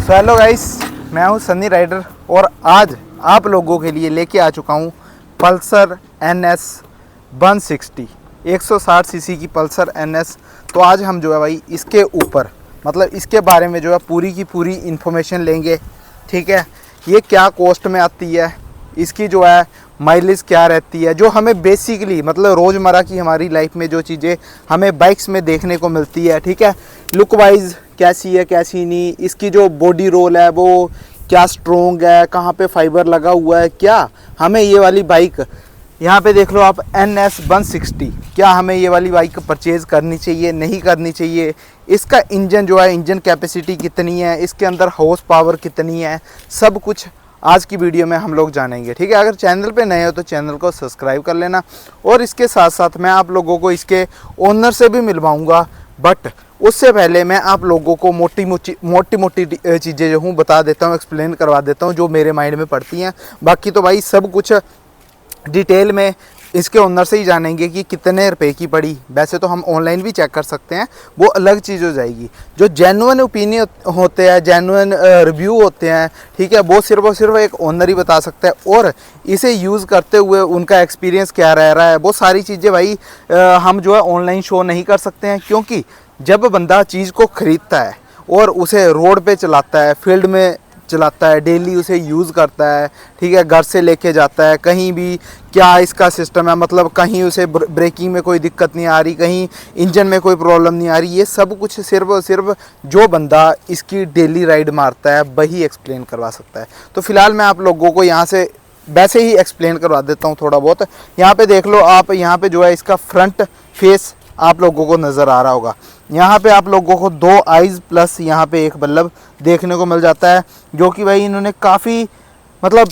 Hello guys, मैं हूं Sunny rider और आज आप लोगों के लिए लेके आ चुका हूं पल्सर NS 160 160 सीसी की पल्सर NS। तो आज हम जो है भाई इसके ऊपर मतलब इसके बारे में जो है पूरी की पूरी इन्फॉर्मेशन लेंगे। ठीक है, ये क्या कॉस्ट में आती है, इसकी जो है माइलेज क्या रहती है, जो हमें बेसिकली मतलब रोज़मर्रा की हमारी लाइफ में जो चीज़ें हमें बाइक्स में देखने को मिलती है। ठीक है, लुक वाइज कैसी है कैसी नहीं, इसकी जो बॉडी रोल है वो क्या स्ट्रोंग है, कहाँ पे फाइबर लगा हुआ है, क्या हमें ये वाली बाइक यहाँ पे देख लो आप NS 160 क्या हमें ये वाली बाइक परचेज़ करनी चाहिए नहीं करनी चाहिए, इसका इंजन जो है इंजन कैपेसिटी कितनी है, इसके अंदर हॉर्स पावर कितनी है, सब कुछ आज की वीडियो में हम लोग जानेंगे। ठीक है, अगर चैनल पे नए हो तो चैनल को सब्सक्राइब कर लेना और इसके साथ साथ मैं आप लोगों को इसके ओनर से भी मिलवाऊंगा। बट उससे पहले मैं आप लोगों को मोटी मोटी चीज़ें जो हूँ बता देता हूँ, एक्सप्लेन करवा देता हूँ जो मेरे माइंड में पड़ती हैं। बाकी तो भाई सब कुछ डिटेल में इसके ओनर से ही जानेंगे कि कितने रुपए की पड़ी। वैसे तो हम ऑनलाइन भी चेक कर सकते हैं, वो अलग चीज़ हो जाएगी। जो जेन्युइन ओपिनियन होते हैं, जेन्युइन रिव्यू होते हैं, ठीक है, वो सिर्फ एक ओनर ही बता सकता है और इसे यूज़ करते हुए उनका एक्सपीरियंस क्या रह रहा है, वो सारी चीज़ें भाई हम जो है ऑनलाइन शो नहीं कर सकते हैं। क्योंकि जब बंदा चीज़ को ख़रीदता है और उसे रोड पर चलाता है, फील्ड में चलाता है, डेली उसे यूज़ करता है, ठीक है, घर से लेके जाता है, कहीं भी क्या इसका सिस्टम है, मतलब कहीं उसे ब्रेकिंग में कोई दिक्कत नहीं आ रही, कहीं इंजन में कोई प्रॉब्लम नहीं आ रही, ये सब कुछ सिर्फ और सिर्फ जो बंदा इसकी डेली राइड मारता है वही एक्सप्लेन करवा सकता है। तो फिलहाल मैं आप लोगों को यहाँ से वैसे ही एक्सप्लेन करवा देता हूँ थोड़ा बहुत। यहाँ पे देख लो आप, यहाँ पे जो है इसका फ्रंट फेस आप लोगों को नज़र आ रहा होगा। यहाँ पे आप लोगों को 2 आइज़ प्लस यहाँ पे एक बल्ब देखने को मिल जाता है, जो कि भाई इन्होंने काफ़ी मतलब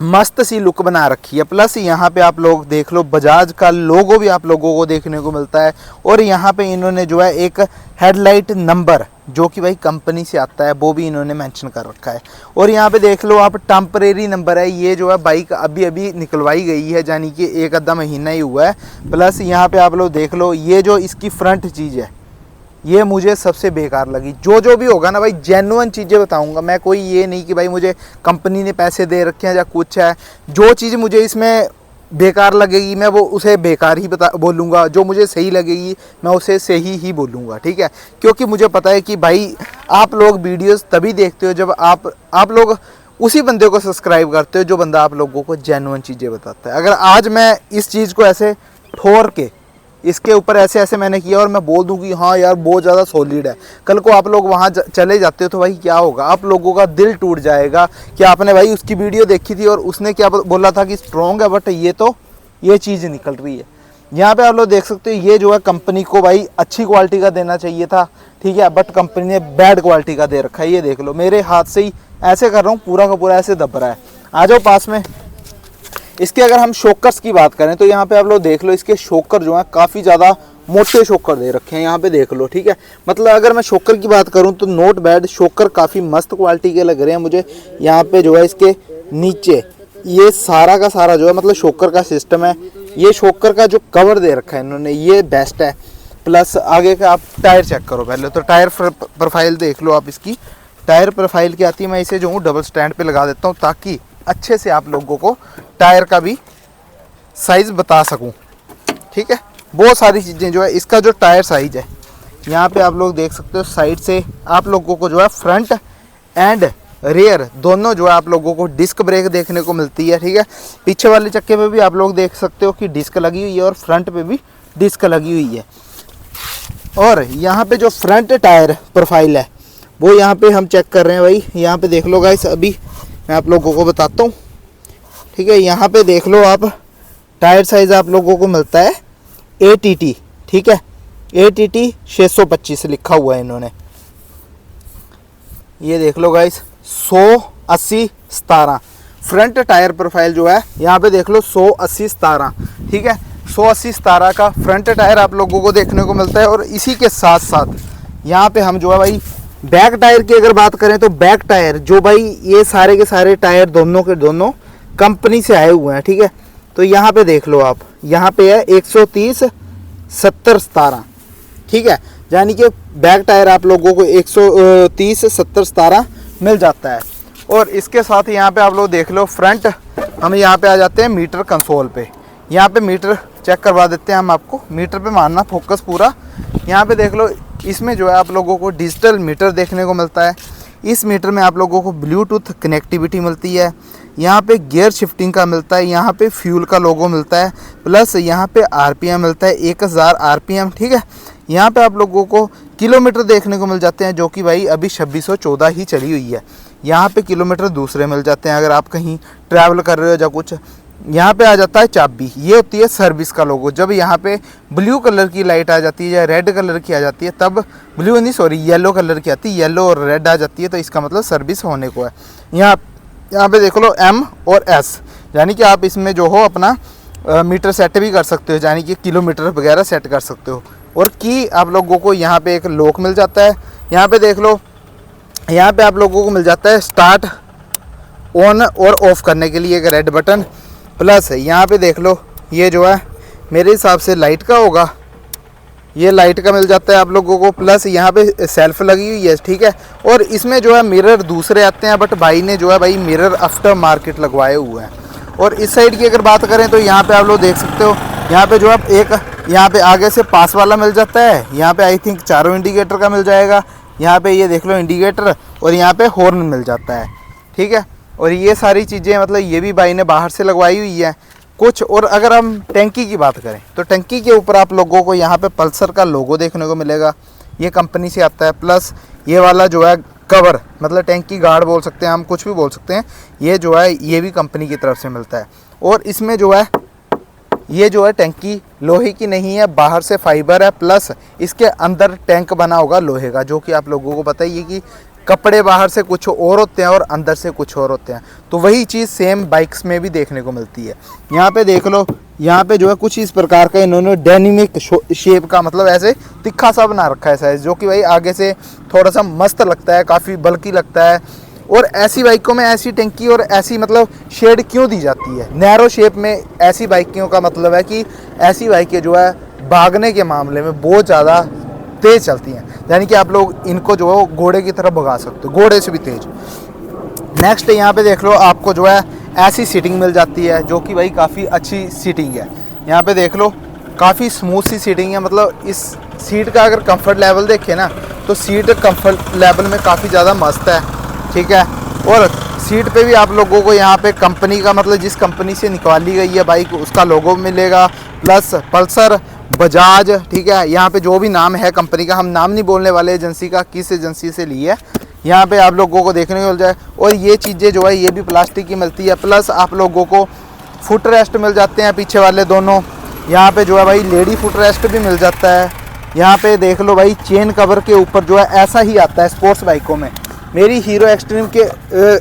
मस्त सी लुक बना रखी है। प्लस यहाँ पे आप लोग देख लो बजाज का लोगो भी आप लोगों को देखने को मिलता है और यहाँ पे इन्होंने जो है एक हेडलाइट नंबर जो कि भाई कंपनी से आता है वो भी इन्होंने मेंशन कर रखा है। और यहाँ पे देख लो आप टेम्परेरी नंबर है, ये जो है बाइक अभी अभी निकलवाई गई है, यानी कि एक आधा महीना ही हुआ है। प्लस यहाँ पे आप लोग देख लो ये जो इसकी फ्रंट चीज़ है ये मुझे सबसे बेकार लगी। जो भी होगा ना भाई जेन्युइन चीज़ें बताऊंगा मैं, कोई ये नहीं कि भाई मुझे कंपनी ने पैसे दे रखे हैं या कुछ है। जो चीज़ मुझे इसमें बेकार लगेगी मैं वो उसे बेकार ही बोलूँगा, जो मुझे सही लगेगी मैं उसे सही ही बोलूँगा। ठीक है, क्योंकि मुझे पता है कि भाई आप लोग वीडियोज़ तभी देखते हो जब आप लोग उसी बंदे को सब्सक्राइब करते हो जो बंदा आप लोगों को जेन्युइन चीज़ें बताता है। अगर आज मैं इस चीज़ को ऐसे ठोर के इसके ऊपर ऐसे मैंने किया और मैं बोल दूं कि हाँ यार बहुत ज़्यादा सॉलिड है, कल को आप लोग वहाँ चले जाते हो तो भाई क्या होगा, आप लोगों का दिल टूट जाएगा कि आपने भाई उसकी वीडियो देखी थी और उसने क्या बोला था कि स्ट्रॉन्ग है, बट ये चीज़ निकल रही है। यहाँ पे आप लोग देख सकते हो ये जो है कंपनी को भाई अच्छी क्वालिटी का देना चाहिए था, ठीक है, बट कंपनी ने बैड क्वालिटी का दे रखा है। ये देख लो मेरे हाथ से ही ऐसे कर रहा हूँ, पूरा का पूरा ऐसे दब रहा है। आ जाओ पास में। इसके अगर हम शॉकर्स की बात करें तो यहाँ पे आप लोग देख लो इसके शॉकर जो हैं काफ़ी ज़्यादा मोटे शॉकर दे रखे हैं, यहाँ पे देख लो। ठीक है, मतलब अगर मैं शॉकर की बात करूँ तो नॉट बैड, शॉकर काफ़ी मस्त क्वालिटी के लग रहे हैं मुझे। यहाँ पे जो है इसके नीचे ये सारा का सारा जो है मतलब शॉकर का सिस्टम है, ये शॉकर का जो कवर दे रखा है इन्होंने ये बेस्ट है। प्लस आगे का आप टायर चेक करो पहले तो, टायर प्रोफाइल देख लो आप, इसकी टायर प्रोफाइल क्या आती है। मैं इसे जो हूँ डबल स्टैंड पे लगा देता हूँ ताकि अच्छे से आप लोगों को टायर का भी साइज़ बता सकूं। ठीक है, बहुत सारी चीज़ें जो है इसका जो टायर साइज़ है यहाँ पे आप लोग देख सकते हो। साइड से आप लोगों को जो है फ्रंट एंड रेयर दोनों जो है आप लोगों को डिस्क ब्रेक देखने को मिलती है। ठीक है, पीछे वाले चक्के पे भी आप लोग देख सकते हो कि डिस्क लगी हुई है और फ्रंट पे भी डिस्क लगी हुई है। और यहाँ पे जो फ्रंट टायर प्रोफाइल है वो यहाँ पे हम चेक कर रहे हैं भाई। यहाँ पे देख लो गाइस, अभी मैं आप लोगों को बताता हूँ। ठीक है, यहाँ पे देख लो आप टायर साइज़ आप लोगों को मिलता है ATT। ठीक है, ATT 625 लिखा हुआ है इन्होंने। ये देख लो गाइस 180/17 फ्रंट टायर प्रोफाइल जो है यहाँ पे देख लो 180/17। ठीक है, 180/17 का फ्रंट टायर आप लोगों को देखने को मिलता है। और इसी के साथ साथ यहाँ पे हम जो है भाई बैक टायर की अगर बात करें तो बैक टायर जो भाई ये सारे के सारे टायर दोनों के दोनों कंपनी से आए हुए हैं। ठीक है, तो यहाँ पे देख लो आप, यहाँ पे है 130/70/17। ठीक है, यानी कि बैक टायर आप लोगों को 130/70/17 मिल जाता है। और इसके साथ यहाँ पे आप लोग देख लो फ्रंट, हम यहाँ पे आ जाते हैं मीटर कंसोल पे। यहाँ पे मीटर चेक करवा देते हैं हम आपको, मीटर पे मारना फोकस पूरा। यहाँ पे देख लो, इसमें जो है आप लोगों को डिजिटल मीटर देखने को मिलता है। इस मीटर में आप लोगों को ब्लूटूथ कनेक्टिविटी मिलती है। यहाँ पे गियर शिफ्टिंग का मिलता है, यहाँ पे फ्यूल का लोगो मिलता है, प्लस यहाँ पे आरपीएम मिलता है 1000 आरपीएम, ठीक है। यहाँ पे आप लोगों को किलोमीटर देखने को मिल जाते हैं, जो कि भाई अभी 2614 ही चली हुई है। यहाँ पे किलोमीटर दूसरे मिल जाते हैं अगर आप कहीं ट्रैवल कर रहे हो या कुछ। यहाँ पे आ जाता है चाबी, ये होती है सर्विस का लोगो। जब यहाँ पे ब्लू कलर की लाइट आ जाती है या रेड कलर की आ जाती है, तब ब्लू नहीं सॉरी येलो कलर की आती है, येलो और रेड आ जाती है, तो इसका मतलब सर्विस होने को है। यहाँ पे देख लो M और S, यानी कि आप इसमें जो हो अपना मीटर सेट भी कर सकते हो, यानी कि किलोमीटर वगैरह सेट कर सकते हो। और की आप लोगों को यहाँ पे एक लॉक मिल जाता है। यहाँ पे देख लो, यहाँ पे आप लोगों को मिल जाता है स्टार्ट ऑन और ऑफ करने के लिए एक रेड बटन, प्लस यहाँ पे देख लो ये जो है मेरे हिसाब से लाइट का होगा, ये लाइट का मिल जाता है आप लोगों को, प्लस यहाँ पे सेल्फ लगी हुई है, ठीक है। और इसमें जो है मिरर दूसरे आते हैं, बट भाई ने जो है भाई मिरर आफ्टर मार्केट लगवाए हुए हैं। और इस साइड की अगर बात करें तो यहाँ पे आप लोग देख सकते हो, यहाँ पे जो है एक यहाँ पे आगे से पास वाला मिल जाता है, यहाँ पे आई थिंक चारों इंडिकेटर का मिल जाएगा। यहाँ पे ये देख लो इंडिकेटर, और यहाँ पे हॉर्न मिल जाता है, ठीक है। और ये सारी चीज़ें मतलब ये भी भाई ने बाहर से लगवाई हुई है कुछ। और अगर हम टंकी की बात करें तो टंकी के ऊपर आप लोगों को यहाँ पे पल्सर का लोगो देखने को मिलेगा, ये कंपनी से आता है। प्लस ये वाला जो है कवर, मतलब टंकी गार्ड बोल सकते हैं हम, कुछ भी बोल सकते हैं, ये जो है ये भी कंपनी की तरफ से मिलता है। और इसमें जो है ये जो है टंकी लोहे की नहीं है, बाहर से फाइबर है, प्लस इसके अंदर टैंक बना होगा लोहे का, जो कि आप लोगों को पता ही है कि कपड़े बाहर से कुछ और होते हैं और अंदर से कुछ और होते हैं, तो वही चीज़ सेम बाइक्स में भी देखने को मिलती है। यहाँ पे देख लो, यहाँ पे जो है कुछ इस प्रकार का इन्होंने डायनेमिक शेप का, मतलब ऐसे तिखा सा बना रखा है साइज, जो कि भाई आगे से थोड़ा सा मस्त लगता है, काफ़ी बल्कि लगता है। और ऐसी बाइकों में ऐसी टंकी और ऐसी मतलब शेड क्यों दी जाती है नैरो शेप में? ऐसी बाइकों का मतलब है कि ऐसी बाइकें जो है भागने के मामले में बहुत ज़्यादा तेज़ चलती हैं, यानी कि आप लोग इनको जो है घोड़े की तरह भगा सकते हो, घोड़े से भी तेज़। नेक्स्ट यहाँ पे देख लो, आपको जो है ऐसी सीटिंग मिल जाती है, जो कि भाई काफ़ी अच्छी सीटिंग है। यहाँ पे देख लो काफ़ी स्मूथ सी सीटिंग है, मतलब इस सीट का अगर कंफर्ट लेवल देखें ना, तो सीट कंफर्ट लेवल में काफ़ी ज़्यादा मस्त है, ठीक है। और सीट पे भी आप लोगों को यहाँ पे कंपनी का, मतलब जिस कंपनी से निकाली गई है बाइक, उसका लोगो मिलेगा, प्लस पल्सर, बजाज, ठीक है। यहाँ पे जो भी नाम है कंपनी का, हम नाम नहीं बोलने वाले एजेंसी का, किस एजेंसी से ली है, यहाँ पे आप लोगों को देखने को मिल जाए। और ये चीज़ें जो है ये भी प्लास्टिक की मिलती है, प्लस आप लोगों को फुट रेस्ट मिल जाते हैं पीछे वाले दोनों। यहाँ पे जो है भाई लेडी फुट रेस्ट भी मिल जाता है। यहाँ पे देख लो भाई चेन कवर के ऊपर जो है ऐसा ही आता है स्पोर्ट्स बाइकों में। मेरी हीरो एक्सट्रीम के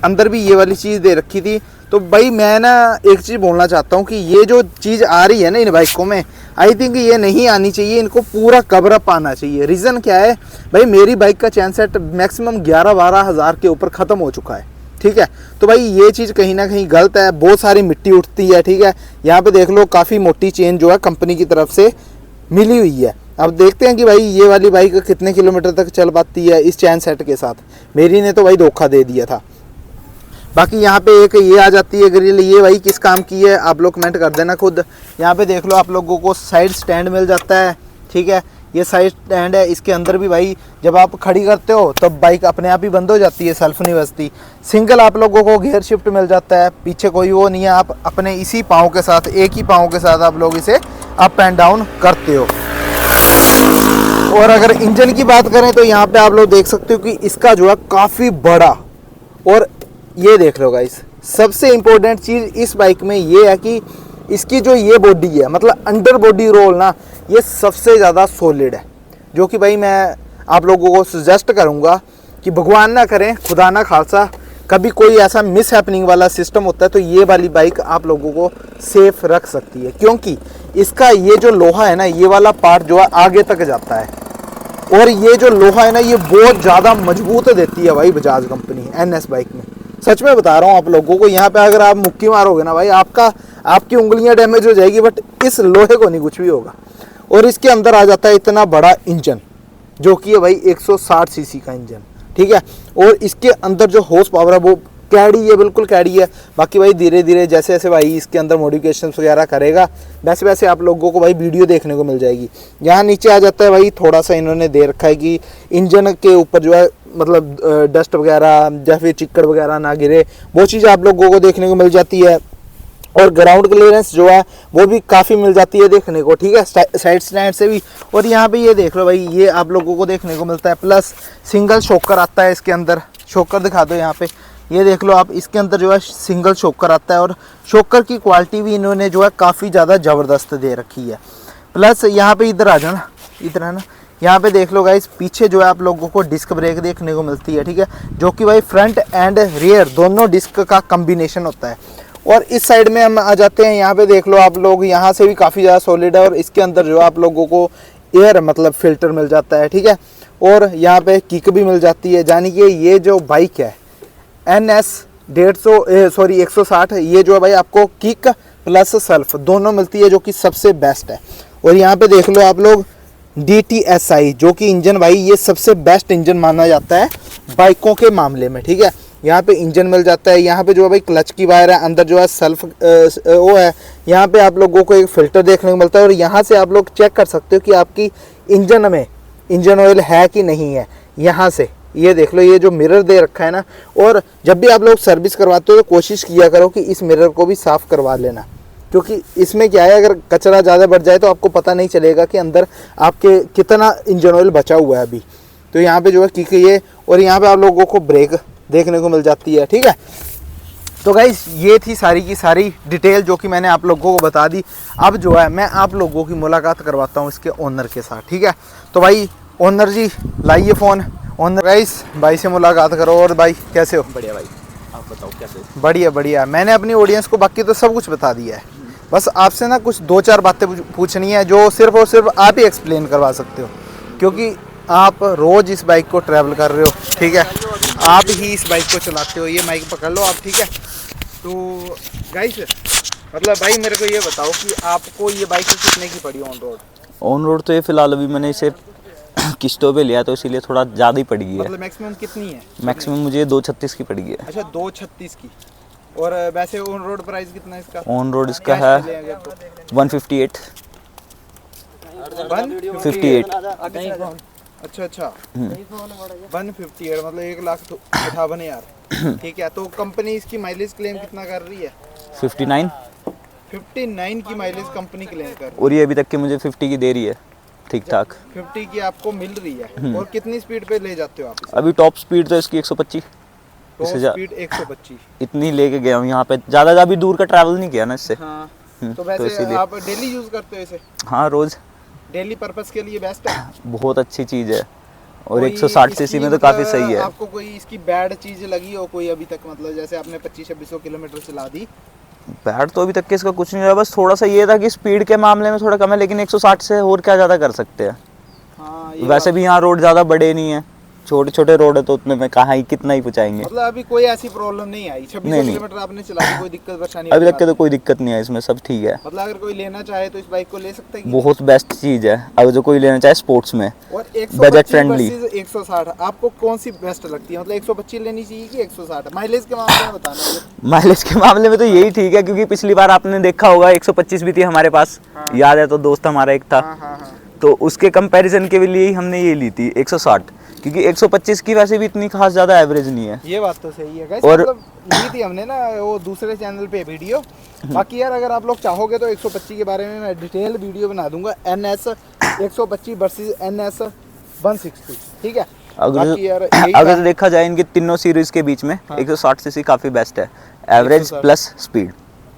अंदर भी ये वाली चीज़ दे रखी थी। तो भाई मैं ना एक चीज़ बोलना चाहता हूँ कि ये जो चीज़ आ रही है ना इन बाइकों में, आई थिंक ये नहीं आनी चाहिए, इनको पूरा कवर अप आना चाहिए। रीज़न क्या है भाई, मेरी बाइक का चैन सेट मैक्सिमम 11-12 हज़ार के ऊपर ख़त्म हो चुका है, ठीक है। तो भाई ये चीज़ कहीं ना कहीं गलत है, बहुत सारी मिट्टी उठती है, ठीक है। यहाँ पे देख लो काफ़ी मोटी चेन जो है कंपनी की तरफ से मिली हुई है। अब देखते हैं कि भाई ये वाली बाइक कितने किलोमीटर तक चल पाती है इस चैन सेट के साथ। मेरी ने तो भाई धोखा दे दिया था। बाकी यहाँ पे एक ये आ जाती है ग्रिल, ये भाई किस काम की है आप लोग कमेंट कर देना खुद। यहाँ पे देख लो आप लोगों को साइड स्टैंड मिल जाता है, ठीक है। ये साइड स्टैंड है, इसके अंदर भी भाई जब आप खड़ी करते हो तब बाइक अपने आप ही बंद हो जाती है, सेल्फ नहीं बजती। सिंगल आप लोगों को गियर शिफ्ट मिल जाता है, पीछे कोई वो नहीं है, आप अपने इसी पाँव के साथ, एक ही पाँव के साथ आप लोग इसे अप एंड डाउन करते हो। और अगर इंजन की बात करें तो यहाँ पे आप लोग देख सकते हो कि इसका जो है काफ़ी बड़ा, और ये देख लो गाइस, सबसे इम्पोर्टेंट चीज़ इस बाइक में ये है कि इसकी जो ये बॉडी है, मतलब अंडर बॉडी रोल ना, ये सबसे ज़्यादा सॉलिड है। जो कि भाई मैं आप लोगों को सजेस्ट करूँगा कि भगवान ना करें, खुदा ना खालसा, कभी कोई ऐसा मिस हैपनिंग वाला सिस्टम होता है तो ये वाली बाइक आप लोगों को सेफ रख सकती है, क्योंकि इसका ये जो लोहा है ना, ये वाला पार्ट जो है आगे तक जाता है। और ये जो लोहा है ना, ये बहुत ज़्यादा मजबूत देती है भाई बजाज कंपनी NS बाइक में। सच में बता रहा हूँ आप लोगों को, यहाँ पे अगर आप मुक्की मारोगे ना भाई, आपकी उंगलियां डैमेज हो जाएगी, बट इस लोहे को नहीं कुछ भी होगा। और इसके अंदर आ जाता है इतना बड़ा इंजन, जो कि है भाई 160 सीसी का इंजन। ठीक है। और इसके अंदर जो हॉर्स पावर है वो कैडी है, बिल्कुल कैडी है। बाकी भाई धीरे धीरे जैसे जैसे भाई इसके अंदर मॉडिफिकेशन वगैरह करेगा वैसे वैसे आप लोगों को भाई वीडियो देखने को मिल जाएगी। यहाँ नीचे आ जाता है भाई, थोड़ा सा इन्होंने दे रखा है कि इंजन के ऊपर जो है मतलब डस्ट वगैरह या फिर चिक्कड़ वगैरह ना गिरे, वो चीज़ आप लोगों को देखने को मिल जाती है। और ग्राउंड क्लियरेंस जो है वो भी काफ़ी मिल जाती है देखने को, ठीक है, साइड स्टैंड से भी। और यहाँ पे ये देख लो भाई, ये आप लोगों को देखने को मिलता है। प्लस सिंगल शॉकर आता है इसके अंदर, शॉकर दिखा दो यहाँ पे, ये देख लो आप, इसके अंदर जो है सिंगल शॉकर आता है। और शॉकर की क्वालिटी भी इन्होंने जो है काफ़ी ज़्यादा ज़बरदस्त दे रखी है। प्लस यहाँ पे इधर आ जाना, इधर है ना, यहाँ पे देख लो गाइस, पीछे जो है आप लोगों को डिस्क ब्रेक देखने को मिलती है, ठीक है, जो कि भाई फ्रंट एंड रियर दोनों डिस्क का कम्बिनेशन होता है। और इस साइड में हम आ जाते हैं, यहाँ पे देख लो आप लोग, यहाँ से भी काफ़ी ज़्यादा सॉलिड है। और इसके अंदर जो आप लोगों को एयर मतलब फिल्टर मिल जाता है, ठीक है। और यहाँ पे किक भी मिल जाती है, यानी कि ये जो बाइक है NS 160, ये जो है भाई आपको किक प्लस सेल्फ दोनों मिलती है, जो कि सबसे बेस्ट है। और यहाँ पे देख लो आप लोग DTSI, जो कि इंजन भाई ये सबसे बेस्ट इंजन माना जाता है बाइकों के मामले में, ठीक है। यहाँ पे इंजन मिल जाता है, यहाँ पे जो है भाई क्लच की वायर है, अंदर जो है सेल्फ वो है। यहाँ पे आप लोगों को एक फ़िल्टर देखने को मिलता है। और यहाँ से आप लोग चेक कर सकते हो कि आपकी इंजन में इंजन ऑयल है कि नहीं है। यहाँ से ये देख लो, ये जो मिरर दे रखा है ना, और जब भी आप लोग सर्विस करवाते हो तो कोशिश किया करो कि इस मिरर को भी साफ़ करवा लेना, क्योंकि इसमें क्या है, अगर कचरा ज़्यादा बढ़ जाए तो आपको पता नहीं चलेगा कि अंदर आपके कितना इंजन ऑयल बचा हुआ है अभी। तो यहाँ पे जो है किक ये, और यहाँ पे आप लोगों को ब्रेक देखने को मिल जाती है, ठीक है। तो गाइस ये थी सारी की सारी डिटेल जो कि मैंने आप लोगों को बता दी। अब जो है मैं आप लोगों की मुलाकात करवाता हूँ इसके ओनर के साथ, ठीक है। तो भाई ओनर जी लाइए फ़ोन। ओनर गाइस भाई से मुलाकात करो। और भाई कैसे हो? बढ़िया भाई, आप बताओ कैसे हो? बढ़िया बढ़िया। मैंने अपनी ऑडियंस को बाकी तो सब कुछ बता दिया है, बस आपसे ना कुछ 2-4 बातें पूछनी है जो सिर्फ और सिर्फ आप ही एक्सप्लेन करवा सकते हो, क्योंकि आप रोज़ इस बाइक को ट्रैवल कर रहे हो, ठीक है, आप ही इस बाइक को चलाते हो। ये माइक पकड़ लो आप, ठीक है। तो गाइस मतलब भाई मेरे को ये बताओ कि आपको ये बाइक कितने की पड़ी ऑन रोड? ऑन रोड तो ये फिलहाल अभी मैंने इसे किस्तों पे लिया, तो इसीलिए थोड़ा ज़्यादा ही पड़ गई है। मतलब मैक्सिमम कितनी है? मैक्सिमम मुझे 236 की पड़ गई है। अच्छा 236 की। और वैसे ऑन रोड प्राइस कितना है इसका? ऑन रोड इसका है 158। 158? अच्छा अच्छा 158 मतलब 1,58,000, ठीक है। तो कंपनी इसकी माइलेज क्लेम कितना कर रही है? 59। 59 की माइलेज कंपनी क्लेम कर रही है। और ये अभी तक की मुझे 50 की दे रही है, ठीक ठाक। 50 की आपको मिल रही है। और कितनी स्पीड पे ले जाते हो आप इसे? अभी टॉप स्पीड तो इसकी 125। टॉप स्पीड 125 इतनी लेके गया हूँ यहाँ पे, ज़्यादा भी दूर का ट्रैवल नहीं किया ना इससे। हाँ। तो वैसे इसीलिए आप डेली यूज़ करते हो इसे? हाँ, रोज़ डेली पर्पस के लिए बेस्ट है, बहुत अच्छी चीज़ है। और कोई 160 सीसी में तो काफ़ी सही है। आपको कोई इसकी बैड चीज़ लगी हो कोई अभी तक, मतलब जैसे आपने 2500-2600 किलोमीटर चला दी? बैड तो अभी तक के इसका कुछ नहीं हुआ, बस थोड़ा सा ये था कि स्पीड के मामले में थोड़ा कम है, लेकिन 160 से और क्या ज़्यादा कर सकते हैं। हाँ, वैसे भी यहाँ रोड ज़्यादा बड़े नहीं है, छोटे छोटे रोड है, तो उतने में कहाँ ही कितना ही पहुँचाएंगे। मतलब अभी कोई ऐसी प्रॉब्लम नहीं आई? 2600 किलोमीटर आपने चला दी, कोई दिक्कत परेशानी अभी तक के तो कोई दिक्कत नहीं है इसमें, सब ठीक है। मतलब अगर कोई लेना चाहे तो इस बाइक को ले सकता है? बहुत बेस्ट चीज़ है अगर जो कोई लेना चाहे स्पोर्ट्स में, और बजट फ्रेंडली। 160 आपको कौन सी बेस्ट लगती है? मतलब 125 लेनी चाहिए कि 160? माइलेज के मामले में बताना है। माइलेज के मामले में तो यही ठीक है, क्योंकि पिछली बार आपने देखा होगा 125 भी थी हमारे पास। हाँ। याद है तो दोस्त हमारा एक था। हाँ हाँ हाँ। तो उसके कंपैरिजन के लिए ही हमने ये ली थी 160, क्योंकि 125 की वैसे भी इतनी खास ज़्यादा एवरेज नहीं है। ये बात तो सही है गाइस। और मतलब ली थी हमने ना वो दूसरे चैनल पे वीडियो। बाकी यार अगर आप लोग चाहोगे तो 125 के बारे में मैं डिटेल वीडियो बना दूंगा, NS 125 वर्सेस NS 160, ठीक है। अगर देखा जाए इनके तीनों सीरीज के बीच में 160 सीसी काफ़ी बेस्ट है, एवरेज प्लस स्पीड।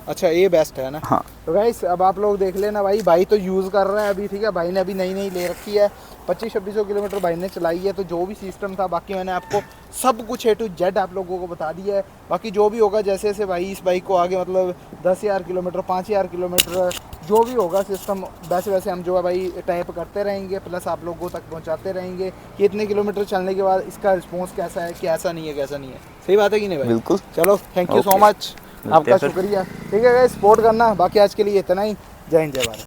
अच्छा ये बेस्ट है ना? हाँ। तो गाइस अब आप लोग देख लेना, भाई तो यूज़ कर रहा है अभी, ठीक है। भाई ने अभी नई ले रखी है, 2500-2600 किलोमीटर भाई ने चलाई है। तो जो भी सिस्टम था बाकी मैंने आपको सब कुछ A to Z आप लोगों को बता दिया है। बाकी जो भी होगा जैसे जैसे भाई इस बाइक को आगे मतलब 10,000 किलोमीटर 5,000 किलोमीटर जो भी होगा सिस्टम, वैसे वैसे हम जो है भाई टाइप करते रहेंगे, प्लस आप लोगों तक पहुँचाते रहेंगे कि इतने किलोमीटर चलने के बाद इसका रिस्पॉन्स कैसा है, कैसा नहीं है, कैसा नहीं है। सही बात है कि नहीं भाई? बिल्कुल। चलो थैंक यू सो मच, आपका शुक्रिया, ठीक है गाइस, सपोर्ट करना। बाकी आज के लिए इतना ही। जय हिंद जय भारत।